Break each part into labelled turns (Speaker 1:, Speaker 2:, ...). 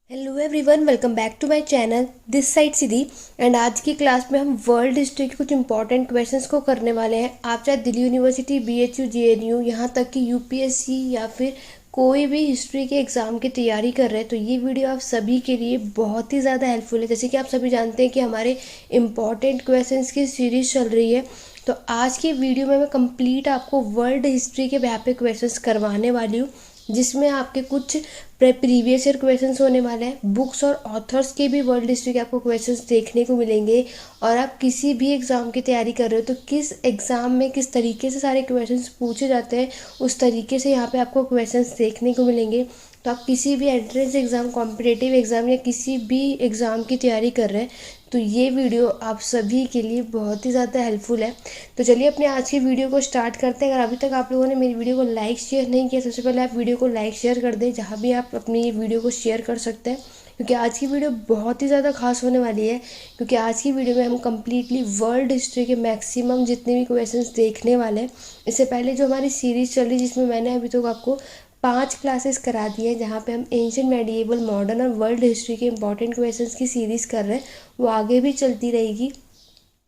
Speaker 1: Hello everyone, welcome back to my channel. This side Siddhi. And आज की class में हम वर्ल्ड हिस्ट्री के कुछ इंपॉर्टेंट क्वेश्चंस को करने वाले हैं। आप चाहे दिल्ली यूनिवर्सिटी, बीएचयू, जेएनयू, यहाँ तक कि यूपीएससी या फिर कोई भी हिस्ट्री के एग्ज़ाम की तैयारी कर रहे हैं तो ये वीडियो आप सभी के लिए बहुत ही ज़्यादा हेल्पफुल है। जैसे कि आप सभी जानते हैं कि हमारे इम्पॉर्टेंट क्वेश्चंस की सीरीज़ चल रही है, तो आज की वीडियो में मैं कंप्लीट आपको वर्ल्ड हिस्ट्री के यहाँ पे क्वेश्चंस करवाने वाली हूँ, जिसमें आपके कुछ प्रीवियस ईयर क्वेश्चंस होने वाले हैं। बुक्स और ऑथर्स के भी वर्ल्ड हिस्ट्री के आपको क्वेश्चंस देखने को मिलेंगे। और आप किसी भी एग्ज़ाम की तैयारी कर रहे हो तो किस एग्ज़ाम में किस तरीके से सारे क्वेश्चंस पूछे जाते हैं, उस तरीके से यहाँ पे आपको क्वेश्चंस देखने को मिलेंगे। तो आप किसी भी एंट्रेंस एग्ज़ाम, कॉम्पिटिटिव एग्ज़ाम या किसी भी एग्ज़ाम की तैयारी कर रहे हैं तो ये वीडियो आप सभी के लिए बहुत ही ज़्यादा हेल्पफुल है। तो चलिए अपने आज की वीडियो को स्टार्ट करते हैं। अगर अभी तक आप लोगों ने मेरी वीडियो को लाइक शेयर नहीं किया, सबसे पहले आप वीडियो को लाइक शेयर कर दें, जहाँ भी आप अपनी ये वीडियो को शेयर कर सकते हैं, क्योंकि आज की वीडियो बहुत ही ज़्यादा खास होने वाली है। क्योंकि आज की वीडियो में हम कम्प्लीटली वर्ल्ड हिस्ट्री के मैक्सिमम जितने भी क्वेश्चंस देखने वाले हैं। इससे पहले जो हमारी सीरीज़ चल रही है, जिसमें मैंने अभी तक आपको 5 क्लासेस करा दी हैं, जहाँ पे हम एंशिएंट, मेडिएवल, मॉडर्न और वर्ल्ड हिस्ट्री के इंपॉर्टेंट क्वेश्चंस की सीरीज़ कर रहे हैं, वो आगे भी चलती रहेगी।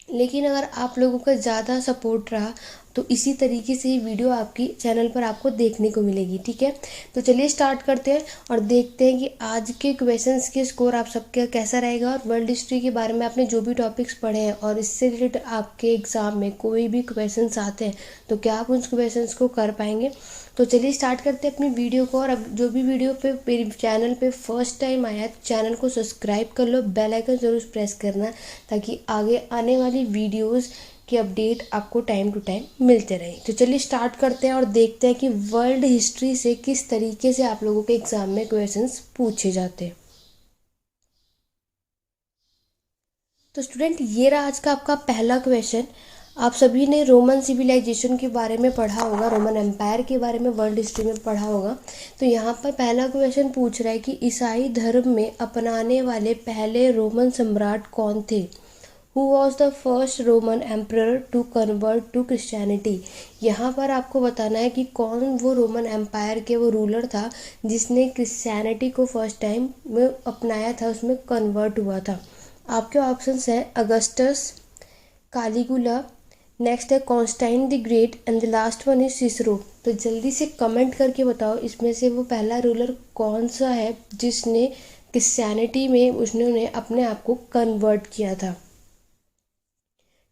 Speaker 1: लेकिन अगर आप लोगों का ज़्यादा सपोर्ट रहा तो इसी तरीके से ही वीडियो आपकी चैनल पर आपको देखने को मिलेगी। ठीक है, तो चलिए स्टार्ट करते हैं और देखते हैं कि आज के क्वेश्चंस के स्कोर आप सबका कैसा रहेगा। और वर्ल्ड हिस्ट्री के बारे में आपने जो भी टॉपिक्स पढ़े हैं और इससे रिलेटेड आपके एग्ज़ाम में कोई भी क्वेश्चंस आते हैं तो क्या आप उन क्वेश्चंस को कर पाएंगे। तो चलिए स्टार्ट करते हैं अपनी वीडियो को। और अब जो भी वीडियो पे मेरे चैनल पे फर्स्ट टाइम आया है, चैनल को सब्सक्राइब कर लो, बेल आइकन ज़रूर प्रेस करना, ताकि आगे आने वाली वीडियोस की अपडेट आपको टाइम टू टाइम मिलते रहे। तो चलिए स्टार्ट करते हैं और देखते हैं कि वर्ल्ड हिस्ट्री से किस तरीके से आप लोगों के एग्ज़ाम में क्वेश्चंस पूछे जाते हैं। तो स्टूडेंट, ये रहा आज का आपका पहला क्वेश्चन। आप सभी ने रोमन सिविलाइजेशन के बारे में पढ़ा होगा, रोमन एम्पायर के बारे में वर्ल्ड हिस्ट्री में पढ़ा होगा। तो यहाँ पर पहला क्वेश्चन पूछ रहा है कि ईसाई धर्म में अपनाने वाले पहले रोमन सम्राट कौन थे। Who was the first Roman emperor to convert to Christianity. यहाँ पर आपको बताना है कि कौन वो रोमन एम्पायर के वो रूलर था जिसने क्रिश्चियनिटी को फर्स्ट टाइम में अपनाया था, उसमें कन्वर्ट हुआ था। आपके ऑप्शंस हैं अगस्टस, कालीगुला, नेक्स्ट है Constantine the great and the last one is Cicero. तो जल्दी से कमेंट करके बताओ इसमें से वो पहला रूलर कौन सा है जिसने क्रिश्चियनिटी में उन्होंने अपने आप को कन्वर्ट किया था।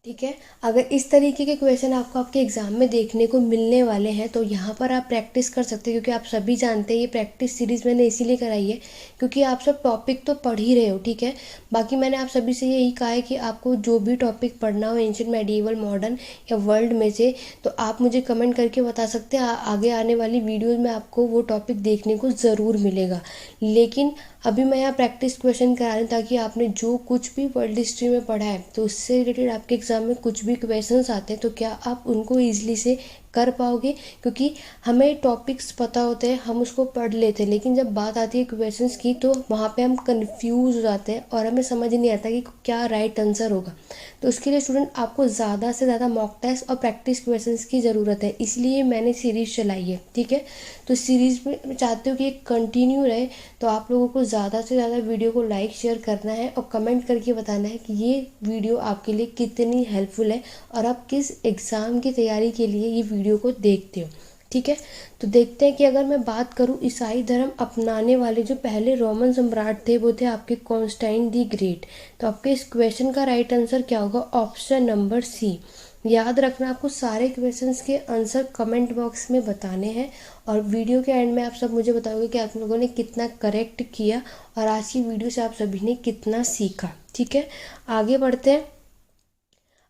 Speaker 1: ठीक है, अगर इस तरीके के क्वेश्चन आपको आपके एग्जाम में देखने को मिलने वाले हैं तो यहाँ पर आप प्रैक्टिस कर सकते हैं, क्योंकि आप सभी जानते हैं ये प्रैक्टिस सीरीज़ मैंने इसीलिए कराई है क्योंकि आप सब टॉपिक तो पढ़ ही रहे हो। ठीक है, बाकी मैंने आप सभी से यही कहा है कि आपको जो भी टॉपिक पढ़ना हो एंशिएंट, मेडिएवल, मॉडर्न या वर्ल्ड में से, तो आप मुझे कमेंट करके बता सकते हैं। आगे आने वाली वीडियोज़ में आपको वो टॉपिक देखने को ज़रूर मिलेगा। लेकिन अभी मैं यहाँ प्रैक्टिस क्वेश्चन करा रही हूँ ताकि आपने जो कुछ भी वर्ल्ड हिस्ट्री में पढ़ा है तो उससे रिलेटेड आपके एग्जाम में कुछ भी क्वेश्चंस आते हैं तो क्या आप उनको ईजिली से कर पाओगे। क्योंकि हमें टॉपिक्स पता होते हैं, हम उसको पढ़ लेते हैं, लेकिन जब बात आती है क्वेश्चंस की तो वहाँ पे हम कंफ्यूज हो जाते हैं और हमें समझ नहीं आता कि क्या राइट आंसर होगा। तो उसके लिए स्टूडेंट आपको ज़्यादा से ज़्यादा मॉक टेस्ट और प्रैक्टिस क्वेश्चंस की ज़रूरत है, इसलिए मैंने सीरीज़ चलाई है। ठीक है, तो सीरीज़ में चाहते हो कि एक कंटिन्यू रहे तो आप लोगों को ज़्यादा से ज़्यादा वीडियो को लाइक शेयर करना है और कमेंट करके बताना है कि ये वीडियो आपके लिए कितनी हेल्पफुल है और आप किस एग्ज़ाम की तैयारी के लिए ये वीडियो को देखते हो। ठीक है, तो देखते हैं कि अगर मैं बात करूं ईसाई धर्म अपनाने वाले जो पहले रोमन सम्राट थे वो थे आपके कॉन्स्टाइन दी ग्रेट। तो आपके इस क्वेश्चन का राइट आंसर क्या होगा, ऑप्शन नंबर सी। याद रखना, आपको सारे क्वेश्चंस के आंसर कमेंट बॉक्स में बताने हैं और वीडियो के एंड में आप सब मुझे बताओगे कि आप लोगों ने कितना करेक्ट किया और आज की वीडियो से आप सभी ने कितना सीखा। ठीक है, आगे बढ़ते हैं।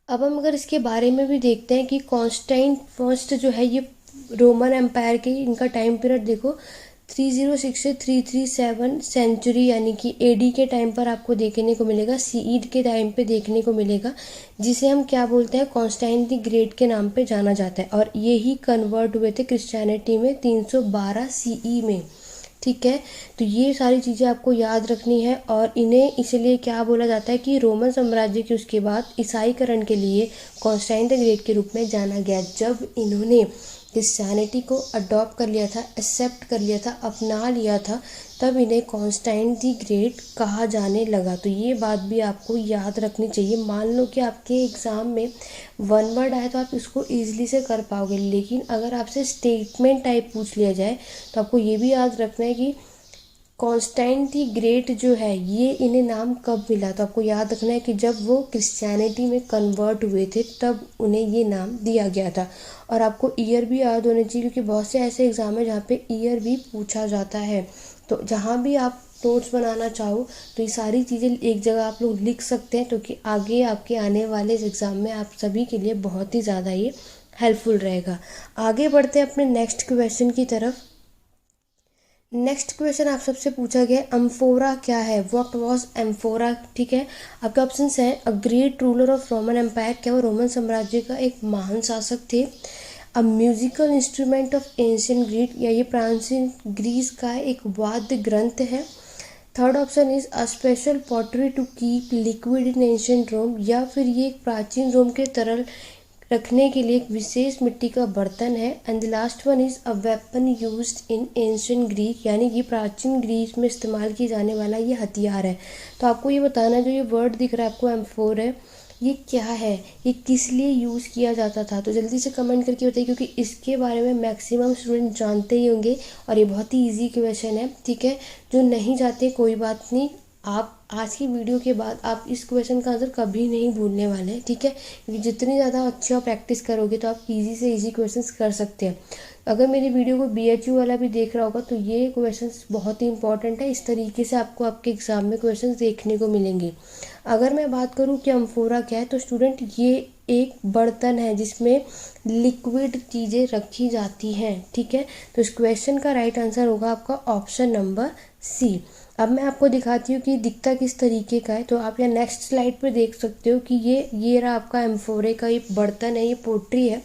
Speaker 1: अब हम अगर इसके बारे में भी देखते हैं कि कॉन्स्टाइन फर्स्ट जो है ये रोमन एम्पायर के, इनका टाइम पीरियड देखो 306 से 337 सेंचुरी यानी कि एडी के टाइम पर आपको देखने को मिलेगा, सीई के टाइम पे देखने को मिलेगा, जिसे हम क्या बोलते हैं, कॉन्स्टाइन द ग्रेट के नाम पे जाना जाता है। और ये ही कन्वर्ट हुए थे क्रिश्चियनिटी में 312 सीई में। ठीक है, तो ये सारी चीज़ें आपको याद रखनी है और इन्हें इसलिए क्या बोला जाता है कि रोमन साम्राज्य के उसके बाद ईसाईकरण के लिए कॉन्स्टाइन द ग्रेट के रूप में जाना गया, जब इन्होंने क्रिश्चियनिटी को अडॉप्ट कर लिया था, एक्सेप्ट कर लिया था, अपना लिया था, तब इन्हें कॉन्स्टेंटाइन द ग्रेट कहा जाने लगा। तो ये बात भी आपको याद रखनी चाहिए। मान लो कि आपके एग्ज़ाम में वन वर्ड आए तो आप इसको ईजिली से कर पाओगे, लेकिन अगर आपसे स्टेटमेंट टाइप पूछ लिया जाए तो आपको ये भी याद रखना है कि कॉन्स्टेंटाइन द ग्रेट जो है ये इन्हें नाम कब मिला। तो आपको याद रखना है कि जब वो क्रिश्चियनिटी में कन्वर्ट हुए थे तब उन्हें ये नाम दिया गया था। और आपको ईयर भी याद होना चाहिए, क्योंकि बहुत से ऐसे एग्ज़ाम है जहाँ पे ईयर भी पूछा जाता है। तो जहाँ भी आप नोट्स बनाना चाहो तो ये सारी चीज़ें एक जगह आप लोग लिख सकते हैं, क्योंकि आगे आपके आने वाले एग्ज़ाम में आप सभी के लिए बहुत ही ज़्यादा ये हेल्पफुल रहेगा। आगे बढ़ते हैं अपने नेक्स्ट क्वेश्चन की तरफ। नेक्स्ट क्वेश्चन आप सबसे पूछा गया एम्फोरा क्या है, व्हाट वाज एम्फोरा। ठीक है, आपके ऑप्शन हैं a great ruler of Roman empire, क्या वो रोमन साम्राज्य का एक महान शासक थे। A musical instrument of ancient Greek, या ये प्राचीन ग्रीस का एक वाद्य ग्रंथ है। Third option is a special pottery to keep liquid in ancient Rome, या फिर ये एक प्राचीन रोम के तरल रखने के लिए एक विशेष मिट्टी का बर्तन है। And the last one is a weapon used in ancient Greek, यानी कि प्राचीन ग्रीस में इस्तेमाल किए जाने वाला ये हथियार है। तो आपको ये बताना है जो ये वर्ड दिख रहा है आपको एम्फोर है, ये क्या है, ये किस लिए यूज़ किया जाता था। तो जल्दी से कमेंट करके बताइए, क्योंकि इसके बारे में मैक्सिमम स्टूडेंट जानते ही होंगे और ये बहुत ही इजी क्वेश्चन है। ठीक है, जो नहीं जानते कोई बात नहीं, आप आज की वीडियो के बाद आप इस क्वेश्चन का आंसर कभी नहीं भूलने वाले हैं। ठीक है, क्योंकि जितनी ज़्यादा अच्छी और प्रैक्टिस करोगे तो आप इजी से इजी क्वेश्चंस कर सकते हैं। अगर मेरी वीडियो को BHU वाला भी देख रहा होगा तो ये क्वेश्चंस बहुत ही इंपॉर्टेंट है। इस तरीके से आपको आपके एग्ज़ाम में क्वेश्चंस देखने को मिलेंगे। अगर मैं बात करूँ कि एम्फोरा क्या है, तो स्टूडेंट ये एक बर्तन है जिसमें लिक्विड चीज़ें रखी जाती हैं। ठीक है, तो इस क्वेश्चन का राइट आंसर होगा आपका ऑप्शन नंबर सी। अब मैं आपको दिखाती हूँ कि दिखता किस तरीके का है। तो आप यहाँ नेक्स्ट स्लाइड पर देख सकते हो कि ये रहा आपका एम्फोरे का ये बर्तन है, ये पोट्री है।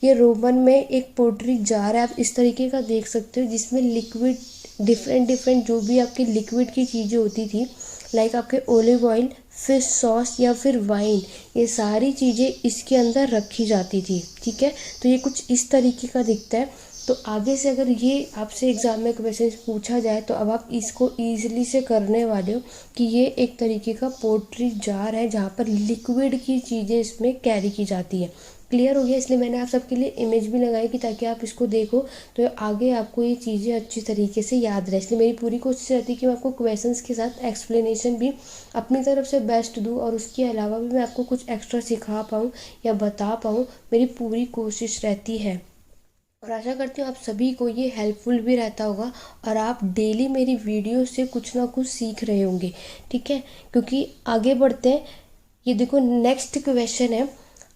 Speaker 1: ये रोमन में एक पोट्री जार है, आप इस तरीके का देख सकते हो, जिसमें लिक्विड डिफरेंट जो भी आपकी लिक्विड की चीज़ें होती थी, लाइक आपके ओलिव ऑयल, फिश सॉस या फिर वाइन, ये सारी चीज़ें इसके अंदर रखी जाती थी। ठीक है, तो ये कुछ इस तरीके का दिखता है। तो आगे से अगर ये आपसे एग्ज़ाम में क्वेश्चन पूछा जाए तो अब आप इसको ईजिली से करने वाले हो कि ये एक तरीके का पोट्री जार है जहाँ पर लिक्विड की चीज़ें इसमें कैरी की जाती है। क्लियर हो गया, इसलिए मैंने आप सबके लिए इमेज भी लगाई कि ताकि आप इसको देखो तो आगे आपको ये चीज़ें अच्छी तरीके से याद रहे। इसलिए मेरी पूरी कोशिश रहती है कि मैं आपको क्वेश्चंस के साथ एक्सप्लेनेशन भी अपनी तरफ से बेस्ट दूँ, और उसके अलावा भी मैं आपको कुछ एक्स्ट्रा सिखा पाऊँ या बता पाऊँ, मेरी पूरी कोशिश रहती है। और आशा करती हूँ आप सभी को ये हेल्पफुल भी रहता होगा और आप डेली मेरी वीडियो से कुछ ना कुछ सीख रहे होंगे। ठीक है, क्योंकि आगे बढ़ते हैं। ये देखो नेक्स्ट क्वेश्चन है,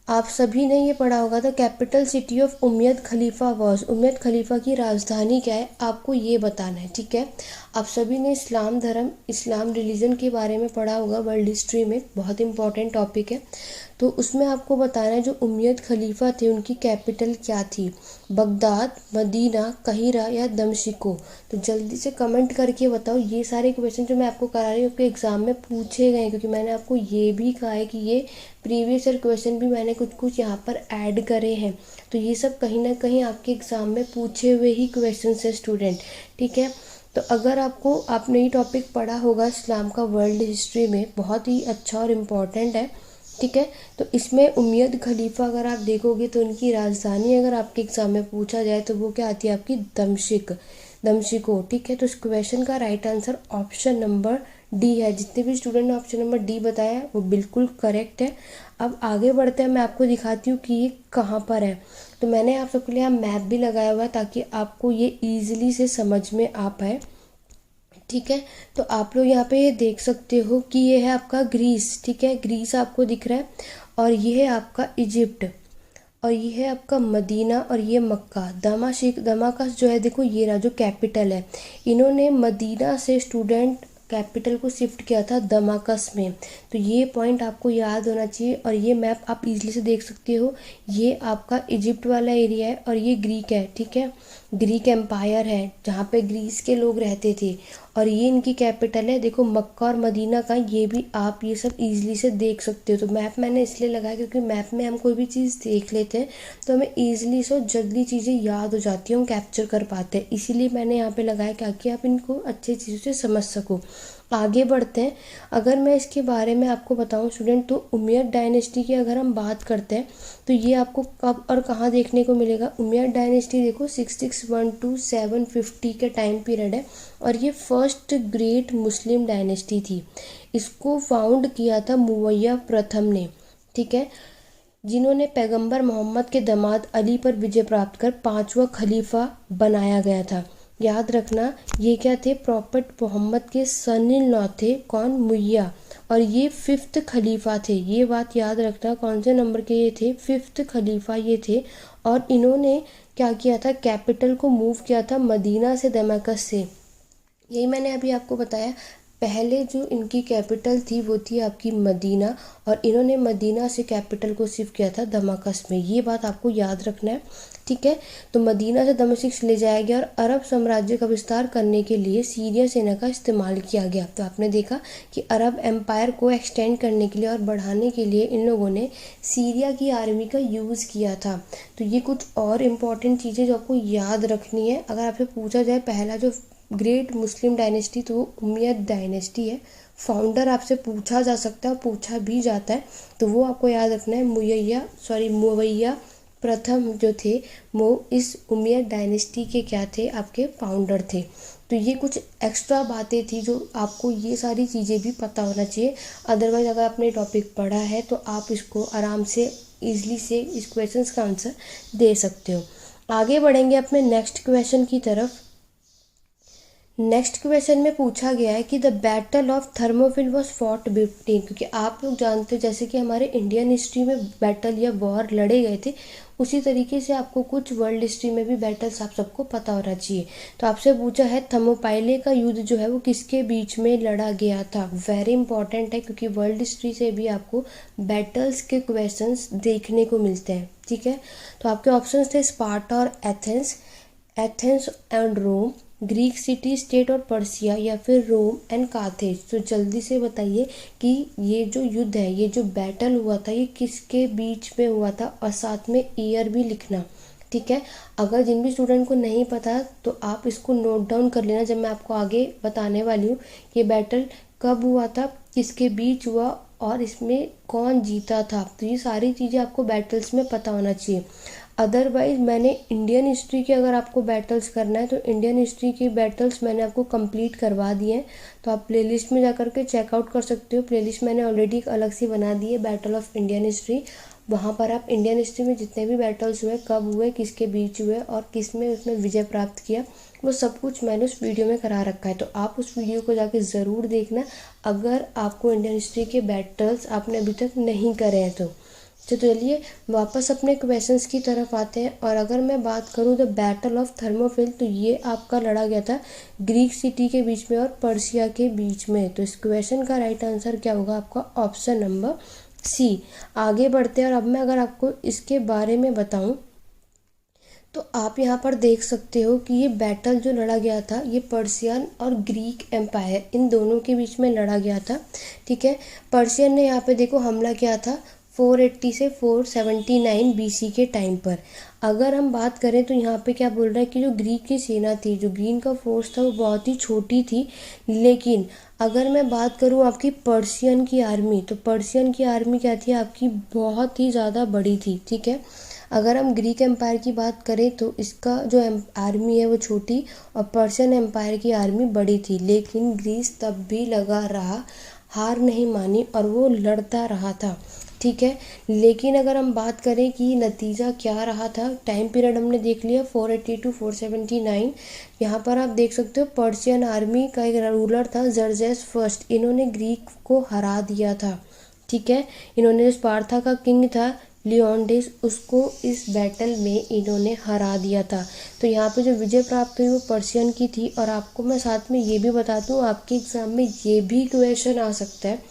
Speaker 1: आप सभी ने ये पढ़ा होगा the capital city of Umayyad khalifa was, Umayyad खलीफा की राजधानी क्या है, आपको ये बताना है। ठीक है, आप सभी ने इस्लाम धर्म, इस्लाम रिलीजन के बारे में पढ़ा होगा वर्ल्ड हिस्ट्री में, बहुत इंपॉर्टेंट टॉपिक है। तो उसमें आपको बताना है जो उमैयद खलीफा थे उनकी कैपिटल क्या थी, बगदाद, मदीना, काहिरा या दमिश्को। तो जल्दी से कमेंट करके बताओ। ये सारे क्वेश्चन जो मैं आपको करा रही हूँ आपके एग्ज़ाम में पूछे गए हैं, क्योंकि मैंने आपको ये भी कहा है कि ये प्रीवियस ईयर क्वेश्चन भी मैंने कुछ यहाँ पर ऐड करे हैं। तो ये सब कहीं ना कहीं आपके एग्ज़ाम में पूछे हुए ही क्वेश्चन है स्टूडेंट। ठीक है, तो अगर आपने ये टॉपिक पढ़ा होगा इस्लाम का वर्ल्ड हिस्ट्री में, बहुत ही अच्छा और इम्पॉर्टेंट है। ठीक है, तो इसमें उमैयद खलीफा अगर आप देखोगे तो उनकी राजधानी अगर आपके एग्ज़ाम में पूछा जाए तो वो क्या आती है आपकी दमिश्को। ठीक है, तो इस क्वेश्चन का right answer option number D है। जितने भी स्टूडेंट ने ऑप्शन नंबर डी बताया वो बिल्कुल करेक्ट है। अब आगे बढ़ते हैं, मैं आपको दिखाती हूँ कि ये कहाँ पर है। तो मैंने आप सबके लिए यहाँ मैप भी लगाया हुआ है ताकि आपको ये ईजिली से समझ में आ पाए। ठीक है, तो आप लोग यहाँ पे ये देख सकते हो कि ये है आपका ग्रीस। ठीक है, ग्रीस आपको दिख रहा है, और ये है आपका इजिप्ट, और ये है आपका मदीना, और ये मक्का। दमाकस जो है देखो ये रहा जो कैपिटल है। इन्होंने मदीना से स्टूडेंट कैपिटल को शिफ्ट किया था दमाकस में। तो ये पॉइंट आपको याद होना चाहिए, और ये मैप आप इजीली से देख सकते हो। ये आपका इजिप्ट वाला एरिया है और ये ग्रीक है। ठीक है, ग्रीक एम्पायर है जहाँ पे ग्रीस के लोग रहते थे, और ये इनकी कैपिटल है। देखो मक्का और मदीना का, ये भी आप ये सब इजीली से देख सकते हो। तो मैप मैंने इसलिए लगाया क्योंकि मैप में हम कोई भी चीज़ देख लेते हैं तो हमें ईजिली से जल्दी चीज़ें याद हो जाती हैं, हम कैप्चर कर पाते हैं। इसीलिए मैंने यहाँ पे लगाया ताकि आप इनको अच्छी चीज़ों से समझ सको। आगे बढ़ते हैं। अगर मैं इसके बारे में आपको बताऊं स्टूडेंट, तो उमैयद डायनेस्टी की अगर हम बात करते हैं तो ये आपको कब और कहाँ देखने को मिलेगा। उमैयद डायनेस्टी देखो 661 to 750 का टाइम पीरियड है, और ये फर्स्ट ग्रेट मुस्लिम डायनेस्टी थी। इसको फाउंड किया था मुवैया प्रथम ने, ठीक है, जिन्होंने पैगंबर मोहम्मद के दामाद अली पर विजय प्राप्त कर 5वां खलीफा बनाया गया था। याद रखना ये क्या थे, प्रॉफेट मोहम्मद के सन इन लॉ थे, कौन, मुवैया, और ये 5th खलीफा थे। ये बात याद रखना, कौन से नंबर के ये थे, 5th खलीफा ये थे। और इन्होंने क्या किया था, कैपिटल को मूव किया था मदीना से दमास्कस से। यही मैंने अभी आपको बताया, पहले जो इनकी कैपिटल थी वो थी आपकी मदीना, और इन्होंने मदीना से कैपिटल को शिफ्ट किया था दमास्कस में। ये बात आपको याद रखना है, ठीक है। तो मदीना से दमिश्क ले जाया गया, और अरब साम्राज्य का विस्तार करने के लिए सीरिया सेना का इस्तेमाल किया गया। तो आपने देखा कि अरब एम्पायर को एक्सटेंड करने के लिए और बढ़ाने के लिए इन लोगों ने सीरिया की आर्मी का यूज़ किया था। तो ये कुछ और इम्पॉर्टेंट चीज़ें जो आपको याद रखनी है। अगर आपसे पूछा जाए पहला जो ग्रेट मुस्लिम डायनेस्टी, तो वो उमैयद डायनेस्टी है। फाउंडर आपसे पूछा जा सकता है और पूछा भी जाता है, तो वो आपको याद रखना है, मुवैया प्रथम जो थे वो इस उमैयद डायनेस्टी के क्या थे, आपके फाउंडर थे। तो ये कुछ एक्स्ट्रा बातें थी जो आपको ये सारी चीज़ें भी पता होना चाहिए। अदरवाइज़ अगर आपने टॉपिक पढ़ा है तो आप इसको आराम से ईजिली से इस क्वेश्चंस का आंसर दे सकते हो। आगे बढ़ेंगे अपने नेक्स्ट क्वेश्चन की तरफ। नेक्स्ट क्वेश्चन में पूछा गया है कि the battle of Thermopylae was fought between, क्योंकि आप लोग जानते हो जैसे कि हमारे इंडियन हिस्ट्री में बैटल या वॉर लड़े गए थे, उसी तरीके से आपको कुछ वर्ल्ड हिस्ट्री में भी बैटल्स आप सबको पता होना चाहिए। तो आपसे पूछा है थर्मोपाइले का युद्ध जो है वो किसके बीच में लड़ा गया था। वेरी इंपॉर्टेंट है क्योंकि वर्ल्ड हिस्ट्री से भी आपको बैटल्स के क्वेश्चंस देखने को मिलते हैं, ठीक है। तो आपके ऑप्शंस थे स्पार्टा और Athens and Rome, Greek city state और पर्सिया, या फिर रोम एंड कार्थेज। तो जल्दी से बताइए कि ये जो युद्ध है, ये जो बैटल हुआ था, ये किसके बीच में हुआ था, और साथ में ईयर भी लिखना, ठीक है। अगर जिन भी स्टूडेंट को नहीं पता तो आप इसको नोट डाउन कर लेना, जब मैं आपको आगे बताने वाली हूँ ये बैटल कब हुआ था, किसके बीच हुआ, और इसमें कौन जीता था। तो ये सारी चीज़ें आपको बैटल्स में पता होना चाहिए। अदरवाइज़ मैंने इंडियन हिस्ट्री के अगर आपको बैटल्स करना है तो इंडियन हिस्ट्री की बैटल्स मैंने आपको कंप्लीट करवा दिए हैं, तो आप प्लेलिस्ट में जाकर के चेकआउट कर सकते हो। प्लेलिस्ट मैंने ऑलरेडी अलग से बना दी है, बैटल ऑफ इंडियन हिस्ट्री। वहाँ पर आप इंडियन हिस्ट्री में जितने भी बैटल्स हुए, कब हुए, किसके बीच हुए, और किसमें उसमें विजय प्राप्त किया, वो सब कुछ मैंने उस वीडियो में करा रखा है। तो आप उस वीडियो को जाके ज़रूर देखना अगर आपको इंडियन हिस्ट्री के बैटल्स आपने अभी तक नहीं करे हैं तो चलिए वापस अपने क्वेश्चंस की तरफ आते हैं। और अगर मैं बात करूँ द बैटल ऑफ थर्मोपिल, तो ये आपका लड़ा गया था ग्रीक सिटी के बीच में और पर्सिया के बीच में। तो इस क्वेश्चन का राइट आंसर क्या होगा आपका, ऑप्शन नंबर सी। आगे बढ़ते हैं, और अब मैं अगर आपको इसके बारे में बताऊं तो आप यहाँ पर देख सकते हो कि ये बैटल जो लड़ा गया था ये पर्शियन और ग्रीक एम्पायर इन दोनों के बीच में लड़ा गया था, ठीक है। पर्शियन ने यहाँ पे देखो हमला किया था 480 से 479 BC के टाइम पर। अगर हम बात करें तो यहाँ पे क्या बोल रहा है कि जो ग्रीक की सेना थी, जो ग्रीक का फोर्स था, वो बहुत ही छोटी थी। लेकिन अगर मैं बात करूँ आपकी पर्शियन की आर्मी, तो पर्शियन की आर्मी क्या थी आपकी, बहुत ही ज़्यादा बड़ी थी, ठीक है। अगर हम ग्रीक एम्पायर की बात करें तो इसका जो आर्मी है वो छोटी और पर्शियन एम्पायर की आर्मी बड़ी थी। लेकिन ग्रीस तब भी लगा रहा, हार नहीं मानी और वो लड़ता रहा था, ठीक है। लेकिन अगर हम बात करें कि नतीजा क्या रहा था, टाइम पीरियड हमने देख लिया 480 to 479। यहाँ पर आप देख सकते हो पर्शियन आर्मी का एक रूलर था जर्जेस फर्स्ट, इन्होंने ग्रीक को हरा दिया था, ठीक है। इन्होंने जो स्पार्था का किंग था लियोनिडास, उसको इस बैटल में इन्होंने हरा दिया था। तो यहाँ पे जो विजय प्राप्त हुई वो पर्शियन की थी। और आपको मैं साथ में ये भी बता दूँ, आपके एग्जाम में ये भी क्वेश्चन आ सकता है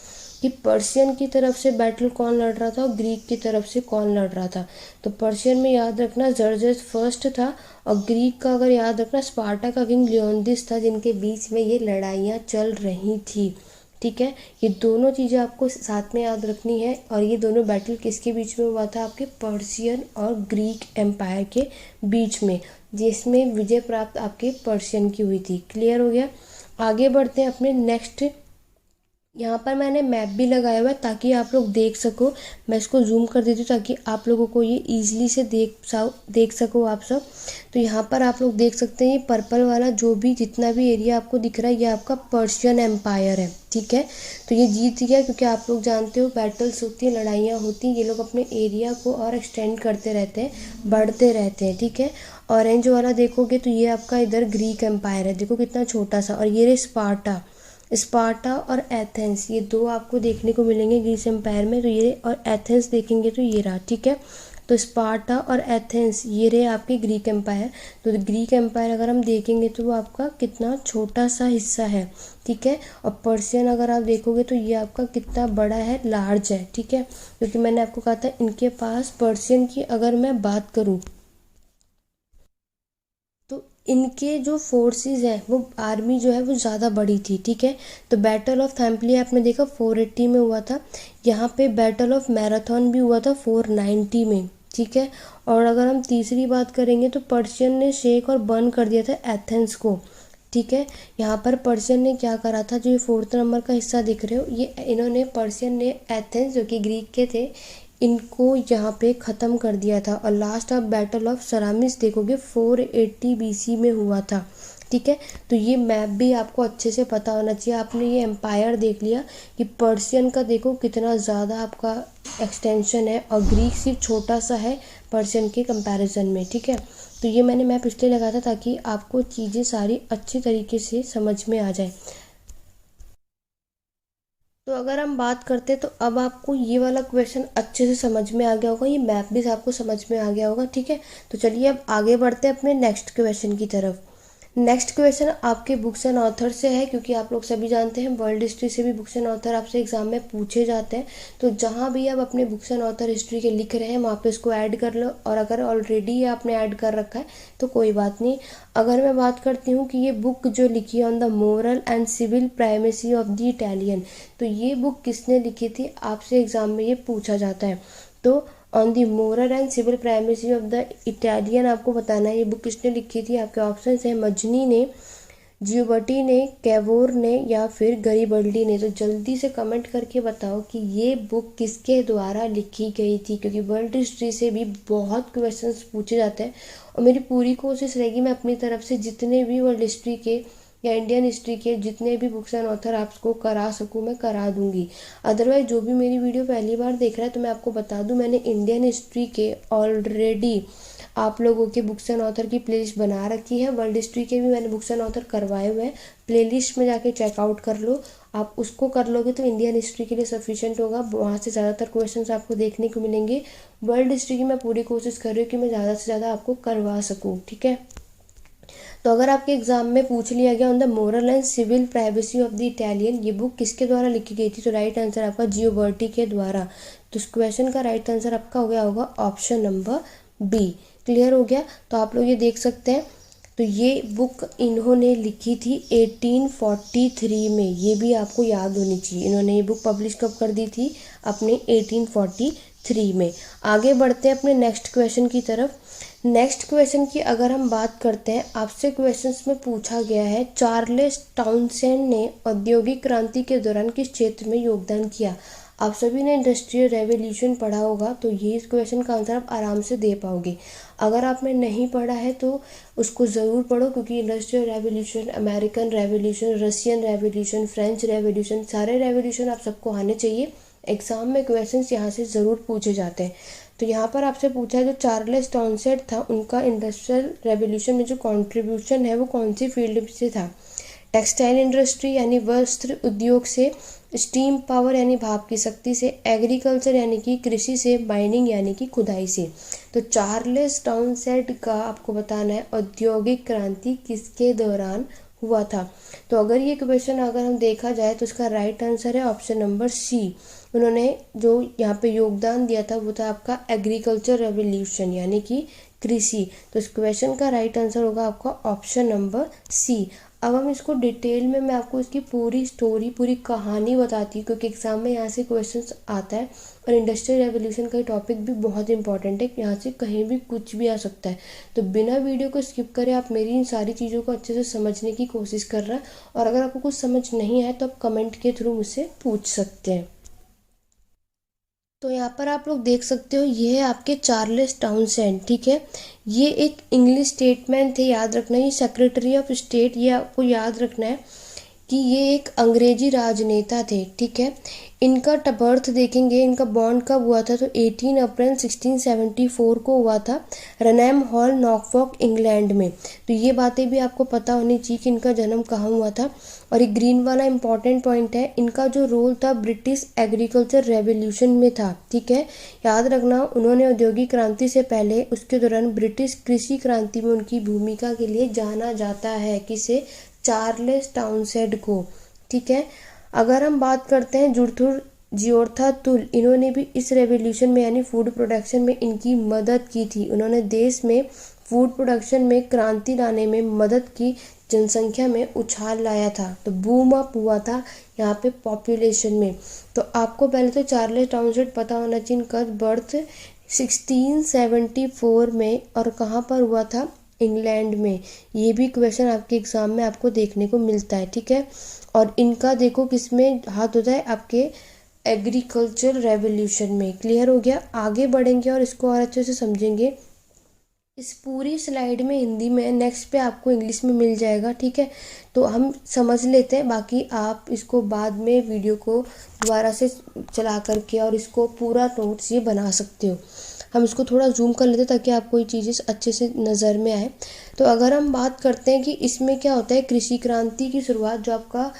Speaker 1: कि पर्शियन की तरफ से बैटल कौन लड़ रहा था और ग्रीक की तरफ से कौन लड़ रहा था। तो पर्शियन में याद रखना जर्जस फर्स्ट था, और ग्रीक का अगर याद रखना स्पार्टा का किंग लियोनिडस था, जिनके बीच में ये लड़ाइयाँ चल रही थी। ठीक है, ये दोनों चीज़ें आपको साथ में याद रखनी है। और ये दोनों बैटल किसके बीच में हुआ था? आपके पर्शियन और ग्रीक एम्पायर के बीच में, जिसमें विजय प्राप्त आपके पर्शियन की हुई थी। क्लियर हो गया? आगे बढ़ते हैं अपने नेक्स्ट। यहाँ पर मैंने मैप भी लगाया हुआ है ताकि आप लोग देख सको। मैं इसको जूम कर देती हूँ ताकि आप लोगों को ये ईजिली से देख सको आप सब। तो यहाँ पर आप लोग देख सकते हैं ये पर्पल वाला जो भी जितना भी एरिया आपको दिख रहा है, ये आपका पर्शियन एम्पायर है। ठीक है, तो ये जीत गया, क्योंकि आप लोग जानते हो बैटल्स होती हैं, लड़ाइयाँ होती हैं, ये लोग अपने एरिया को और एक्सटेंड करते रहते हैं, बढ़ते रहते हैं। ठीक है, ऑरेंज वाला देखोगे तो ये आपका इधर ग्रीक एम्पायर है, देखो कितना छोटा सा। और ये रहे स्पार्टा और एथेंस, ये दो आपको देखने को मिलेंगे ग्रीस एम्पायर में। तो ये और एथेंस देखेंगे तो ये रहा। ठीक है, तो स्पार्टा और एथेंस ये रहे आपके ग्रीक एम्पायर। तो ग्रीक एम्पायर अगर हम देखेंगे तो वो आपका कितना छोटा सा हिस्सा है। ठीक है, और पर्शियन अगर आप देखोगे तो ये आपका कितना बड़ा है, लार्ज है। ठीक है, क्योंकि मैंने आपको कहा था इनके पास, पर्शियन की अगर मैं बात करूँ तो इनके जो फोर्सेस हैं, वो आर्मी जो है वो ज़्यादा बड़ी थी। ठीक है, तो बैटल ऑफ थैम्पलिया आपने देखा 480 में हुआ था। यहाँ पे बैटल ऑफ मैराथन भी हुआ था 490 में। ठीक है, और अगर हम तीसरी बात करेंगे तो पर्शियन ने शेक और बर्न कर दिया था एथेंस को। ठीक है, यहाँ पर पर्शियन ने क्या करा था, जो ये 4th नंबर का हिस्सा दिख रहे हो, ये इन्होंने पर्शियन ने एथेंस जो कि ग्रीक के थे, इनको यहाँ पे ख़त्म कर दिया था। और लास्ट ऑफ बैटल ऑफ सरामिस देखोगे 480 BC में हुआ था। ठीक है, तो ये मैप भी आपको अच्छे से पता होना चाहिए। आपने ये एम्पायर देख लिया कि पर्शियन का देखो कितना ज़्यादा आपका एक्सटेंशन है, और ग्रीक सिर्फ छोटा सा है पर्शियन के कंपैरिजन में। ठीक है, तो ये मैंने मैप इसलिए लगाया था ताकि आपको चीज़ें सारी अच्छी तरीके से समझ में आ जाए। तो अगर हम बात करते हैं तो अब आपको ये वाला क्वेश्चन अच्छे से समझ में आ गया होगा, ये मैप भी आपको समझ में आ गया होगा। ठीक है, तो चलिए अब आगे बढ़ते हैं अपने नेक्स्ट क्वेश्चन की तरफ। नेक्स्ट क्वेश्चन आपके बुक्स एंड ऑथर से है, क्योंकि आप लोग सभी जानते हैं वर्ल्ड हिस्ट्री से भी बुक्स एंड ऑथर आपसे एग्जाम में पूछे जाते हैं। तो जहाँ भी आप अपने बुक्स एंड ऑथर हिस्ट्री के लिख रहे हैं वहाँ पे इसको ऐड कर लो, और अगर ऑलरेडी आपने ऐड कर रखा है तो कोई बात नहीं। अगर मैं बात करती हूँ कि ये बुक जो लिखी है on the moral and civil primacy of the Italian, तो ये बुक किसने लिखी थी, आपसे एग्जाम में ये पूछा जाता है। तो on the moral and civil primacy of the Italian आपको बताना है ये बुक किसने लिखी थी। आपके ऑप्शन हैं मजनी ने, जियोबर्टी ने, कैवोर ने, या फिर गरीबल्डी ने। तो जल्दी से कमेंट करके बताओ कि ये बुक किसके द्वारा लिखी गई थी, क्योंकि वर्ल्ड हिस्ट्री से भी बहुत क्वेश्चंस पूछे जाते हैं। और मेरी पूरी कोशिश रहेगी मैं अपनी तरफ से जितने भी वर्ल्ड हिस्ट्री के या इंडियन हिस्ट्री के जितने भी बुक्स एंड ऑथर आपको करा सकूँ मैं करा दूंगी। अदरवाइज जो भी मेरी वीडियो पहली बार देख रहा है तो मैं आपको बता दूं, मैंने इंडियन हिस्ट्री के ऑलरेडी आप लोगों के बुक्स एंड ऑथर की प्लेलिस्ट बना रखी है। वर्ल्ड हिस्ट्री के भी मैंने बुक्स एंड ऑथर करवाए हुए हैं, प्लेलिस्ट में जाके चेकआउट कर लो। आप उसको कर लोगे तो इंडियन हिस्ट्री के लिए सफिशिएंट होगा, वहाँ से ज़्यादातर क्वेश्चंस आपको देखने को मिलेंगे। वर्ल्ड हिस्ट्री की मैं पूरी कोशिश कर रही हूँ कि मैं ज़्यादा से ज़्यादा आपको करवा सकूँ। ठीक है, तो अगर आपके एग्जाम में पूछ लिया गया on the moral and civil privacy of the Italian, ये बुक किसके द्वारा लिखी गई थी, तो राइट आंसर आपका जियोबर्टी के द्वारा। तो इस क्वेश्चन का राइट आंसर आपका हो गया होगा ऑप्शन नंबर बी। क्लियर हो गया? तो आप लोग ये देख सकते हैं, तो ये बुक इन्होंने लिखी थी 1843 में, ये भी आपको याद होनी चाहिए। इन्होंने ये बुक पब्लिश कब कर दी थी, अपने 1843 में। आगे बढ़ते हैं अपने नेक्स्ट क्वेश्चन की तरफ। नेक्स्ट क्वेश्चन की अगर हम बात करते हैं, आपसे क्वेश्चंस में पूछा गया है चार्ल्स टाउनसेंड ने औद्योगिक क्रांति के दौरान किस क्षेत्र में योगदान किया। आप सभी ने इंडस्ट्रियल रेवोल्यूशन पढ़ा होगा, तो ये इस क्वेश्चन का आंसर आप आराम से दे पाओगे। अगर आपने नहीं पढ़ा है तो उसको ज़रूर पढ़ो, क्योंकि industrial revolution, American revolution, Russian revolution, French revolution, सारे रेवोल्यूशन आप सबको आने चाहिए। एग्जाम में क्वेश्चंस यहाँ से ज़रूर पूछे जाते हैं। तो यहाँ पर आपसे पूछा है जो चार्ल्स टाउनसेंड था, उनका इंडस्ट्रियल रेवोल्यूशन में जो कंट्रीब्यूशन है वो कौन सी फील्ड से था। टेक्सटाइल इंडस्ट्री यानी वस्त्र उद्योग से, स्टीम पावर यानी भाप की शक्ति से, एग्रीकल्चर यानी कि कृषि से, माइनिंग यानी कि खुदाई से। तो चार्ल्स टाउनसेंड का आपको बताना है औद्योगिक क्रांति किसके दौरान हुआ था। तो अगर ये क्वेश्चन अगर हम देखा जाए तो इसका राइट आंसर है ऑप्शन नंबर सी। उन्होंने जो यहाँ पे योगदान दिया था वो था आपका एग्रीकल्चर रेवोल्यूशन यानी कि कृषि। तो इस क्वेश्चन का राइट आंसर होगा आपका ऑप्शन नंबर सी। अब हम इसको डिटेल में मैं आपको इसकी पूरी स्टोरी पूरी कहानी बताती हूँ क्योंकि एग्जाम में यहाँ से क्वेश्चंस आता है और इंडस्ट्रियल रेवोल्यूशन का टॉपिक भी बहुत इंपॉर्टेंट है, यहाँ से कहीं भी कुछ भी आ सकता है। तो बिना वीडियो को स्किप करे आप मेरी इन सारी चीज़ों को अच्छे से समझने की कोशिश कर रहे हैं और अगर आपको कुछ समझ नहीं आए तो आप कमेंट के थ्रू मुझसे पूछ सकते हैं। तो यहाँ पर आप लोग देख सकते हो ये है आपके चार्ल्स टाउनसेंड, ठीक है। ये एक इंग्लिश स्टेटमैन थे, याद रखना ये सेक्रेटरी ऑफ स्टेट, ये आपको याद रखना है कि ये एक अंग्रेजी राजनेता थे, ठीक है। इनका बर्थ देखेंगे, इनका बॉर्न कब हुआ था तो 18 अप्रैल 1674 को हुआ था रनैम हॉल नॉर्फॉक इंग्लैंड में। तो ये बातें भी आपको पता होनी चाहिए कि इनका जन्म कहाँ हुआ था। और ये ग्रीन वाला इंपॉर्टेंट पॉइंट है, इनका जो रोल था ब्रिटिश एग्रीकल्चर रेवोल्यूशन में था, ठीक है। याद रखना उन्होंने औद्योगिक क्रांति से पहले उसके दौरान ब्रिटिश कृषि क्रांति में उनकी भूमिका के लिए जाना जाता है, किसे, चार्ल्स टाउनसेंड को, ठीक है। अगर हम बात करते हैं जुर्थुर जियोर्था तुल, इन्होंने भी इस रेवोल्यूशन में यानी फूड प्रोडक्शन में इनकी मदद की थी। उन्होंने देश में फूड प्रोडक्शन में क्रांति लाने में मदद की, जनसंख्या में उछाल लाया था। तो बूम अप हुआ था यहाँ पे पॉपुलेशन में। तो आपको पहले तो चार्ल्स टाउनसेंड पता होना चाहिए, इनका बर्थ 1674 में और कहाँ पर हुआ था, इंग्लैंड में। ये भी क्वेश्चन आपके एग्जाम में आपको देखने को मिलता है, ठीक है। और इनका देखो किसमें हाथ होता है, आपके एग्रीकल्चर रेवोल्यूशन में। क्लियर हो गया। आगे बढ़ेंगे और इसको और अच्छे से समझेंगे। इस पूरी स्लाइड में हिंदी में, नेक्स्ट पे आपको इंग्लिश में मिल जाएगा, ठीक है। तो हम समझ लेते हैं, बाकी आप इसको बाद में वीडियो को दोबारा से चला करके और इसको पूरा नोट्स ये बना सकते हो। हम इसको थोड़ा जूम कर लेते हैं ताकि आपको ये चीज़ें अच्छे से नज़र में आए। तो अगर हम बात करते हैं कि इसमें क्या होता है, कृषि क्रांति की शुरुआत जो आपका